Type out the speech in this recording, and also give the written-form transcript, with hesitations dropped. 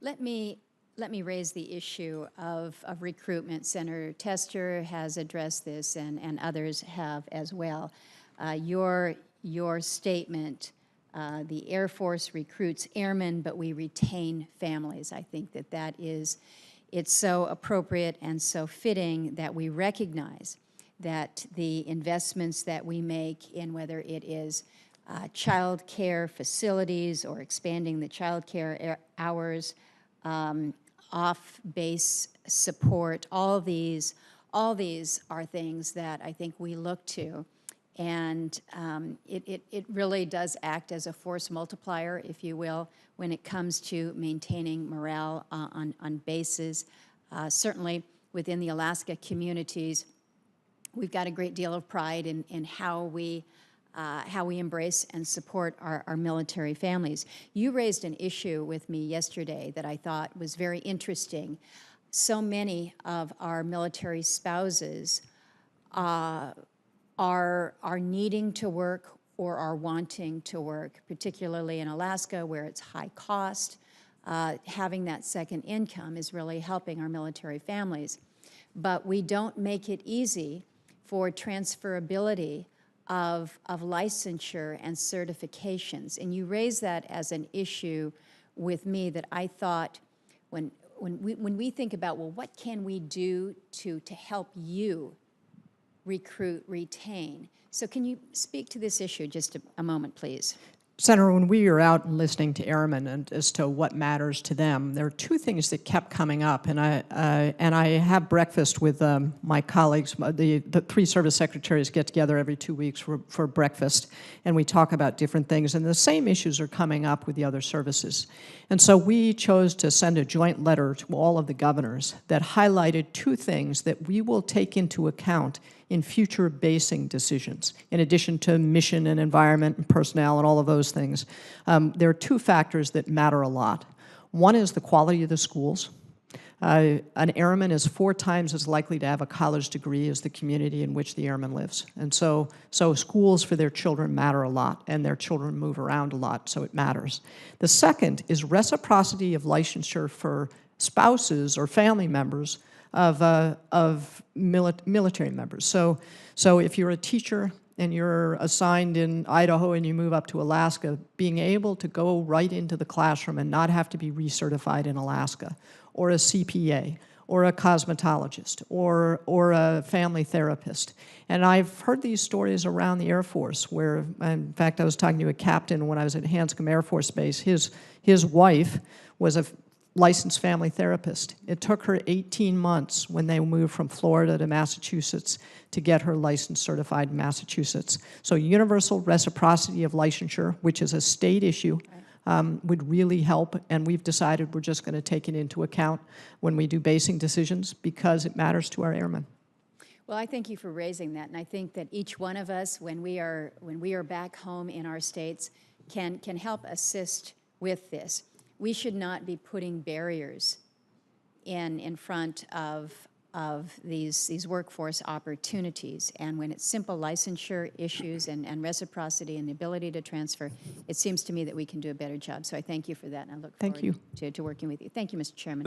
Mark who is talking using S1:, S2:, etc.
S1: Let me raise the issue of recruitment. Senator Tester has addressed this, and others have as well. Your statement, the Air Force recruits airmen, but we retain families. I think that it's so appropriate and so fitting that we recognize that the investments that we make in whether it is child care facilities or expanding the child care hours, off-base support, all these are things that I think we look to. And it really does act as a force multiplier, if you will, when it comes to maintaining morale on bases. Certainly within the Alaska communities, we've got a great deal of pride in how we embrace and support our military families. You raised an issue with me yesterday that I thought was very interesting. So many of our military spouses are needing to work or are wanting to work, particularly in Alaska where it's high cost. Having that second income is really helping our military families. But we don't make it easy for transferability of licensure and certifications. And you raised that as an issue with me that I thought when we think about, well, what can we do to help you recruit, retain? So can you speak to this issue just a moment, please?
S2: Senator, when we are out and listening to airmen and as to what matters to them, there are two things that kept coming up, and I have breakfast with my colleagues. The three service secretaries get together every 2 weeks for breakfast, and we talk about different things, and the same issues are coming up with the other services. And so we chose to send a joint letter to all of the governors that highlighted two things that we will take into account in future basing decisions, in addition to mission and environment and personnel and all of those things. There are two factors that matter a lot. One is the quality of the schools. An airman is 4 times as likely to have a college degree as the community in which the airman lives. And so schools for their children matter a lot, and their children move around a lot, so it matters. The second is reciprocity of licensure for spouses or family members of military members. So if you're a teacher and you're assigned in Idaho and you move up to Alaska, being able to go right into the classroom and not have to be recertified in Alaska, or a CPA, or a cosmetologist, or a family therapist. And I've heard these stories around the Air Force where, in fact, I was talking to a captain when I was at Hanscom Air Force Base. His wife was a licensed family therapist. It took her 18 months when they moved from Florida to Massachusetts to get her license certified in Massachusetts. So universal reciprocity of licensure, which is a state issue, would really help, and we've decided we're just going to take it into account when we do basing decisions because it matters to our airmen.
S1: Well, I thank you for raising that, and I think that each one of us, when we are back home in our states, can help assist with this. We should not be putting barriers in front of these workforce opportunities. And when it's simple licensure issues and reciprocity and the ability to transfer, it seems to me that we can do a better job. So I thank you for that, and I look forward to working with you. Thank you, Mr. Chairman.